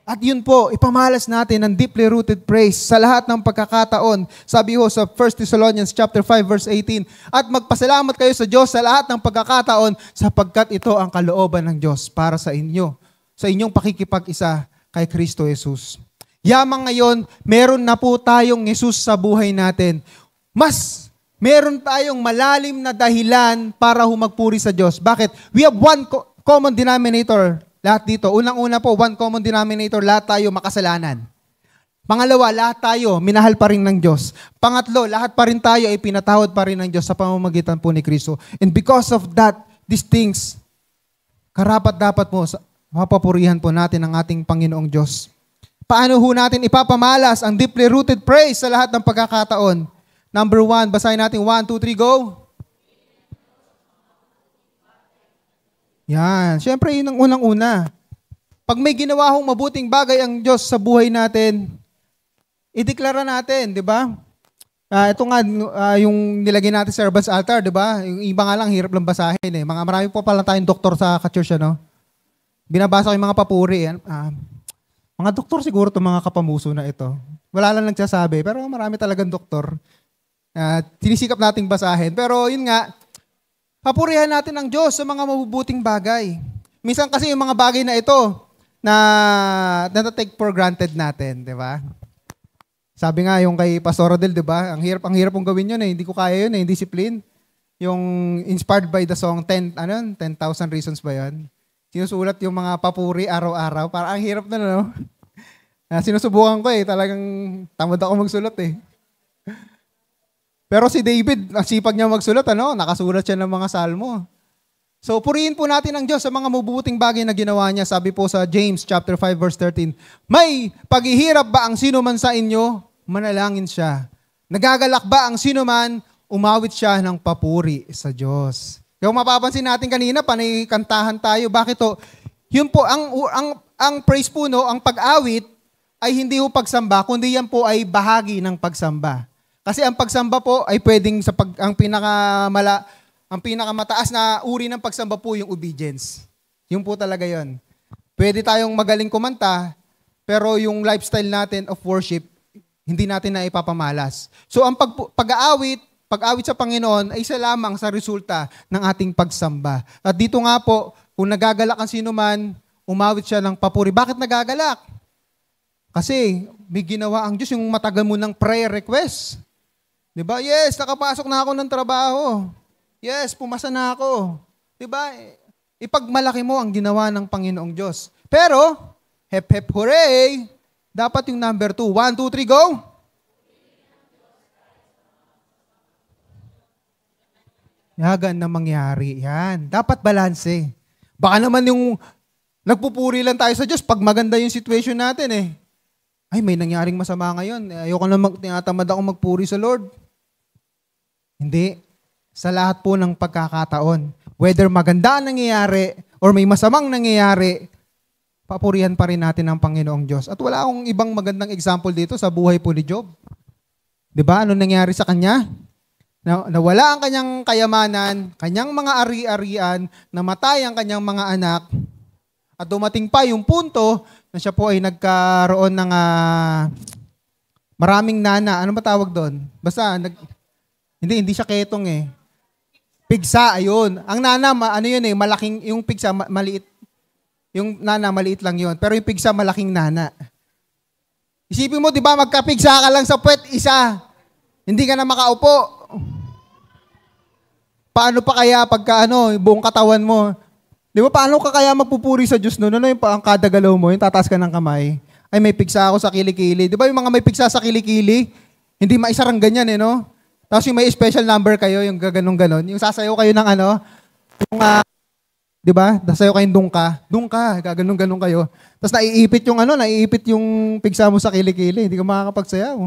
At yun po, ipamalas natin ang deeply rooted praise sa lahat ng pagkakataon. Sabi ho sa 1 Thessalonians chapter 5 verse 18, at magpasalamat kayo sa Diyos sa lahat ng pagkakataon sapagkat ito ang kalooban ng Diyos para sa inyo, sa inyong pakikipag-isa kay Kristo Jesus. Yamang ngayon, meron na po tayong Jesus sa buhay natin. Mas meron tayong malalim na dahilan para humagpuri sa Diyos. Bakit? We have one common denominator lahat dito. Unang-una po, one common denominator, lahat tayo makasalanan. Pangalawa, lahat tayo minahal pa rin ng Diyos. Pangatlo, lahat pa rin tayo ay pinatawad pa rin ng Diyos sa pamamagitan po ni Kristo. And because of that, these things, karapat-dapat po, mapapurihan po natin ang ating Panginoong Diyos. Paano ho natin ipapamalas ang deeply rooted praise sa lahat ng pagkakataon? Number 1, basahin natin. 1, 2, 3, go. Yan. Siyempre, yun ang unang-una. Pag may ginawa hong mabuting bagay ang Diyos sa buhay natin, ideklara natin, di ba? Ito nga, yung nilagay natin sa Servants Altar, di ba? Yung iba nga lang, hirap lang basahin eh. Marami po pala tayong doktor sa ka-church, ano? Binabasa ko yung mga papuri. Mga doktor siguro itong mga kapamuso na ito. Wala lang nagsasabi, pero marami talagang doktor. Sinisikap nating basahin. Pero yun nga, papurihan natin ang Diyos sa mga mabubuting bagay. Minsan kasi yung mga bagay na ito, na take for granted natin, di ba? Sabi nga yung kay Pastor Rodel, di ba? Ang hirap pong gawin yun eh. Hindi ko kaya yun eh, discipline. Yung inspired by the song 10,000 Reasons ba yun? Sinusulat yung mga papuri araw-araw. Parang ang hirap na, no? Sinusubukan ko eh. Talagang tamad ako magsulat eh. Pero si David, ang sipag niya magsulat, ano? Nakasulat siya ng mga salmo. So, purihin po natin ang Diyos sa mga mabubuting bagay na ginawa niya. Sabi po sa James chapter 5 verse 13, may paghihirap ba ang sino man sa inyo? Manalangin siya. Nagagalak ba ang sino man? umawit siya ng papuri sa Diyos. Kung mapapansin natin kanina, panay kantahan tayo. Bakit to? Yun po, ang praise po, no, ang pag-awit ay hindi po pagsamba, kundi yan po ay bahagi ng pagsamba. Kasi ang pagsamba po ay pwedeng ang pinakamataas na uri ng pagsamba po yung obedience. Yun po talaga yun. Pwede tayong magaling kumanta, pero yung lifestyle natin of worship, hindi natin na ipapamalas. So ang pag-aawit sa Panginoon ay isa lamang sa resulta ng ating pagsamba. At dito nga po, kung nagagalak ang sino man, umawit siya ng papuri. Bakit nagagalak? Kasi may ginawa ang Diyos, yung matagal mo ng prayer request. Diba? Yes, nakapasok na ako ng trabaho. Yes, pumasa na ako. Diba? Ipagmalaki mo ang ginawa ng Panginoong Diyos. Pero, hep hep hooray! Dapat yung number 2. 1, 2, 3, go! Yagan na mangyari. Yan. Dapat balanse. Baka naman yung nagpupuri lang tayo sa Diyos pag maganda yung situation natin eh. Ay, may nangyaring masama ngayon. Ayoko na tinatamad ako magpuri sa Lord. Hindi. Sa lahat po ng pagkakataon. Whether maganda ang nangyayari or may masamang nangyayari, papurihan pa rin natin ang Panginoong Diyos. At wala akong ibang magandang example dito sa buhay po ni Job. Diba? Ano nangyari sa kanya? Nawala ang kanyang kayamanan, kanyang mga ari-arian, namatay ang kanyang mga anak, at dumating pa yung punto na siya po ay nagkaroon ng maraming nana. Ano ba tawag doon? Basta, hindi siya ketong eh. Pigsa, ayun. Ang nana, ano yun eh, malaking, yung pigsa, maliit. Yung nana, maliit lang yun. Pero yung pigsa, malaking nana. Isipin mo, di ba, magkapigsa ka lang sa puwet, isa. Hindi ka na makaupo. Paano pa kaya pagka buong katawan mo? Di ba, paano ka kaya magpupuri sa Diyos noon? Ano yung ang kada galaw mo, yung tataas ka ng kamay? Ay, may pigsa ako sa kilikili. Di ba yung mga may pigsa sa kilikili? Hindi maisarang ganyan eh, no? Tapos yung may special number kayo, yung gaganong-ganon. Yung sasayaw kayo ng yung, di ba? Sasayaw kayong dungka, gaganong-ganon kayo. Tapos naiipit yung pigsa mo sa kilikili. Hindi ka makakapagsayaw.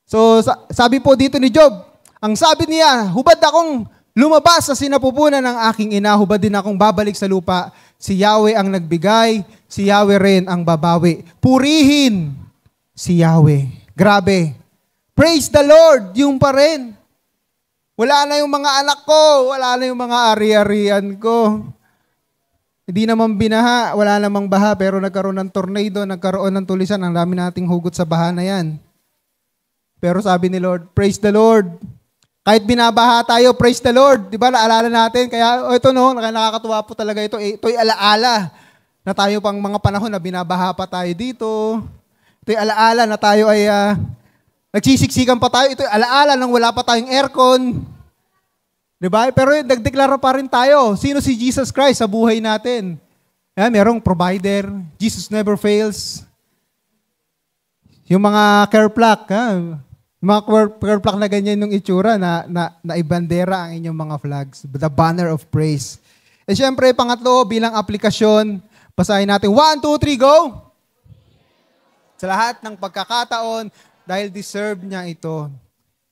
So, sabi po dito ni Job, ang sabi niya, hubad akong lumabas sa sinapupunan ng aking ina, hubad din akong babalik sa lupa. Si Yahweh ang nagbigay, si Yahweh rin ang babawi. Purihin si Yahweh. Grabe. Praise the Lord, yung pa rin. Wala na yung mga anak ko, wala na yung mga ari-arian ko. Hindi naman binaha, wala namang baha, pero nagkaroon ng tornado, nagkaroon ng tulisan, ang dami nating hugot sa baha na yan. Pero sabi ni Lord, praise the Lord. Kahit binabaha tayo, praise the Lord. Di ba, naalala natin? Kaya, ito nakakatuwa po talaga ito. Ito'y alaala na tayo pang mga panahon na binabaha pa tayo dito. Ito'y alaala na tayo ay nagsisiksikan pa tayo. Ito'y alaala nang wala pa tayong aircon. Di ba? Pero nagdeklara pa rin tayo. Sino si Jesus Christ sa buhay natin? Merong provider. Jesus never fails. Yung mga care plaque, yung mga care plaque na ganyan yung itsura na ibandera ang inyong mga flags. The banner of praise. E syempre, pangatlo, bilang aplikasyon, basahin natin. 1, 2, 3, go! Sa lahat ng pagkakataon, dahil deserve niya ito.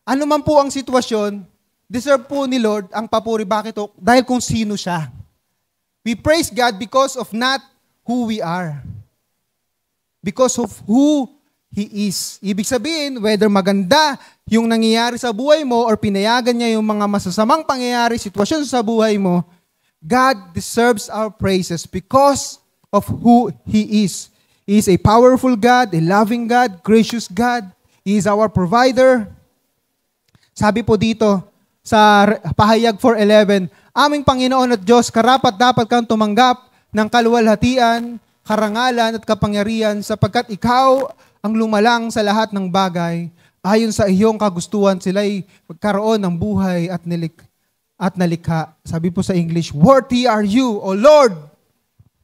Ano man po ang sitwasyon, deserve po ni Lord ang papuri. Bakit? Dahil kung sino siya. We praise God because of not who we are. Because of who He is. Ibig sabihin, whether maganda yung nangyayari sa buhay mo or pinayagan niya yung mga masasamang pangyayari, sitwasyon sa buhay mo, God deserves our praises because of who He is. He is a powerful God, a loving God, gracious God. He is our provider. Sabi po dito sa Pahayag 4:11, aming Panginoon at Diyos, karapat dapat kang tumanggap ng kaluwalhatian, karangalan at kapangyarihan sapagkat ikaw ang lumalang sa lahat ng bagay, ayon sa iyong kagustuhan, sila'y magkaroon ng buhay at nalikha. Sabi po sa English, worthy are you, O Lord,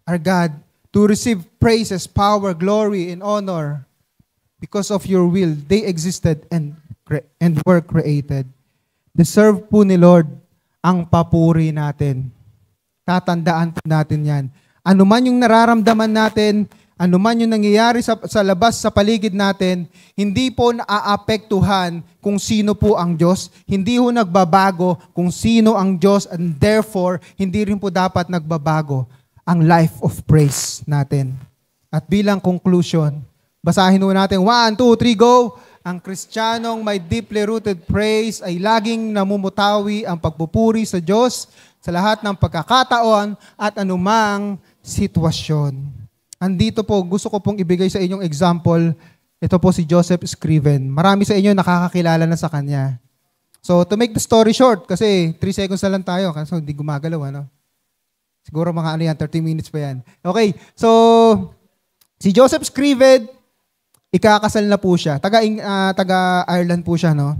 our God, to receive praises, power, glory, and honor. Because of your will, they existed and were created. Deserve po ni Lord ang papuri natin. Tatandaan po natin yan. Ano man yung nararamdaman natin, ano man yung nangyayari sa labas, sa paligid natin, hindi po naaapektuhan kung sino po ang Diyos. Hindi po nagbabago kung sino ang Diyos, and therefore, hindi rin po dapat nagbabago ang life of praise natin. At bilang conclusion, basahin po natin, 1, 2, 3, go! Ang Kristiyanong may deeply rooted praise ay laging namumutawi ang pagpupuri sa Diyos sa lahat ng pagkakataon at anumang sitwasyon. Andito po, gusto ko pong ibigay sa inyong example, ito po si Joseph Scriven. Marami sa inyo nakakakilala na sa kanya. So, to make the story short, kasi 3 seconds na lang tayo, kasi hindi gumagalaw, ano? Siguro mga 30 minutes pa yan. Okay, so, si Joseph Scriven, ikakasal na po siya. Taga-Ireland po siya, no?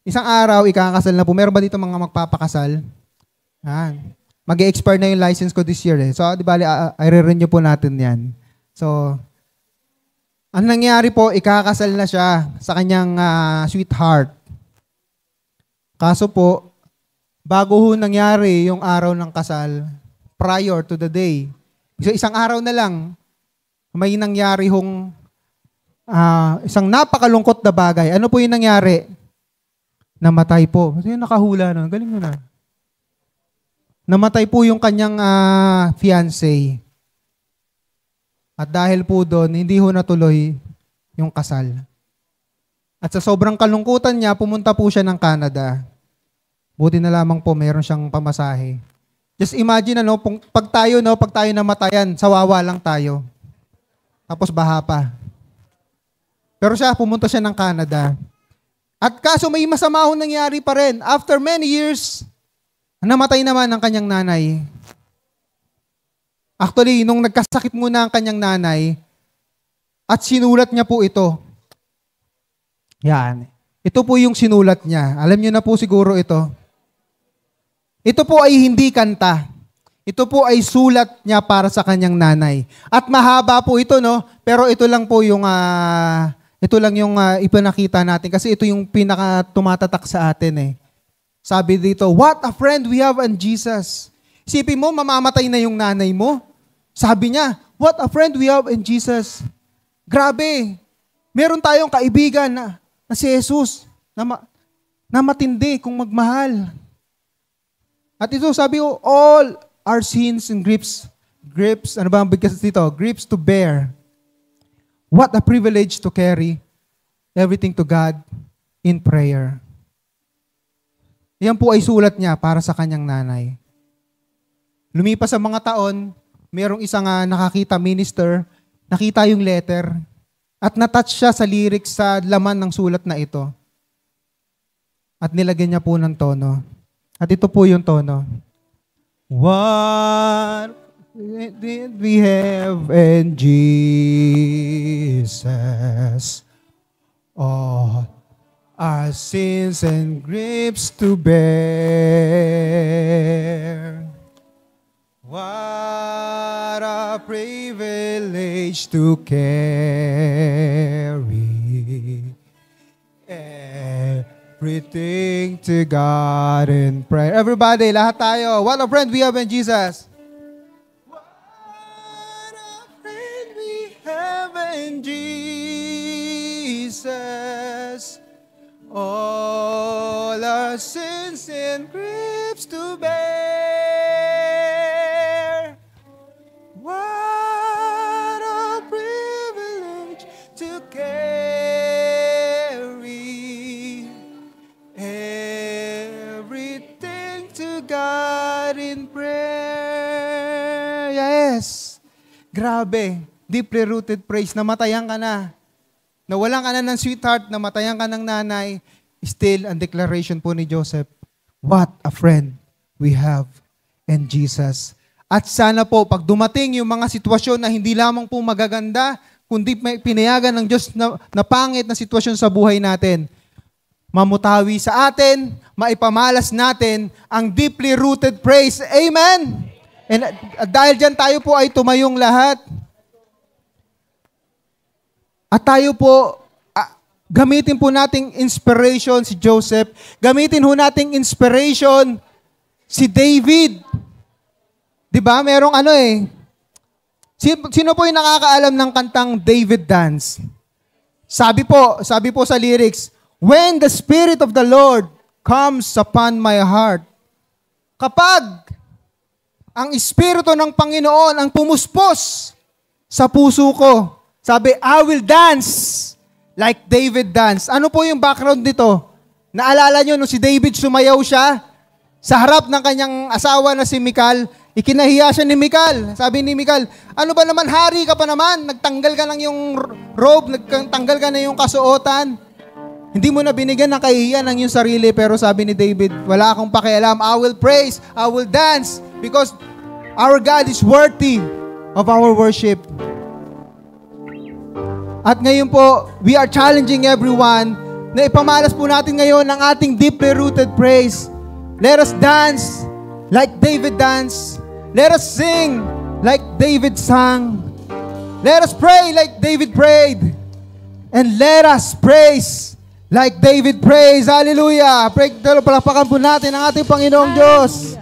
Isang araw, ikakasal na po. Meron ba dito mga magpapakasal? Mag-i-expire na yung license ko this year eh. So, di ba, i-renew po natin yan. So, ang nangyari po, ikakasal na siya sa kanyang sweetheart. Kaso po, bago ho nangyari yung araw ng kasal, prior to the day, so isang araw na lang, may nangyari hong isang napakalungkot na bagay. Ano po yung nangyari? Namatay po. Kasi yung nakahula nun. Galing mo na. Namatay po yung kanyang fiancé. At dahil po doon, hindi ho natuloy yung kasal. At sa sobrang kalungkutan niya, pumunta po siya ng Canada. Buti na lamang po, meron siyang pamasahe. Just imagine, pag tayo namatayan, sawawa lang tayo. Tapos baha pa. Pero pumunta siya ng Canada. At kaso may masama ho nangyari pa rin. After many years, namatay naman ang kanyang nanay. Actually, nung nagkasakit muna ang kanyang nanay, at sinulat niya po ito. Yan. Ito po yung sinulat niya. Alam niyo na po siguro ito. Ito po ay hindi kanta. Ito po ay sulat niya para sa kanyang nanay. At mahaba po ito, no? Pero ito lang po yung ipinakita natin kasi ito yung pinaka tumatatak sa atin eh. Sabi dito, what a friend we have in Jesus. Isipin mo, mamamatay na yung nanay mo. Sabi niya, what a friend we have in Jesus. Grabe. Meron tayong kaibigan na si Jesus na matindi kung magmahal. At ito sabi ko, all our sins and griefs, ano ba ang bigkas dito? Griefs to bear. What a privilege to carry everything to God in prayer. Yan po ay sulat niya para sa kanyang nanay. Lumipas sa mga taon, mayroong isang nakakita minister, nakita yung letter, at natouch siya sa lyrics sa laman ng sulat na ito. At nilagyan niya po ng tono. At ito po yung tono. What did we have in Jesus? Oh, our sins and griefs to bear. What a privilege to carry everything to God in prayer. Everybody, lahat tayo. What a friend we have in Jesus. What a friend we have in Jesus. All our sins and griefs to bear. What a privilege to carry everything to God in prayer. Yes. Grabe. Deeply rooted praise. Namatayan ka na. Nawalan ka na ng sweetheart, namatayan ka ng nanay, still ang declaration po ni Joseph, what a friend we have in Jesus. At sana po, pag dumating yung mga sitwasyon na hindi lamang po magaganda, kundi may pinayagan ng Diyos na pangit na sitwasyon sa buhay natin, mamutawi sa atin, maipamalas natin ang deeply rooted praise. Amen? And dahil dyan tayo po ay tumayong lahat. At tayo po, gamitin po nating inspiration si Joseph. Gamitin po nating inspiration si David. 'Di ba? Merong Sino po yung nakakaalam ng kantang David Dance? Sabi po sa lyrics, when the Spirit of the Lord comes upon my heart. Kapag ang Espiritu ng Panginoon ang pumuspos sa puso ko, sabi, I will dance like David danced. Ano po yung background nito? Naalala nyo, nung si David sumayaw siya sa harap ng kanyang asawa na si Michal, ikinahiya siya ni Michal. Sabi ni Michal, ano ba naman, hari ka pa naman? Nagtanggal ka lang yung robe, nagtanggal ka na yung kasuotan. Hindi mo na binigyan ng kahihiyan ng iyong sarili, pero sabi ni David, wala akong pakialam. I will praise, I will dance, because our God is worthy of our worship. At ngayon po, we are challenging everyone na ipamalas po natin ngayon ang ating deeply rooted praise. Let us dance like David danced. Let us sing like David sang. Let us pray like David prayed. And let us praise like David praised. Hallelujah! Palakpakan po natin ang ating Panginoong Diyos.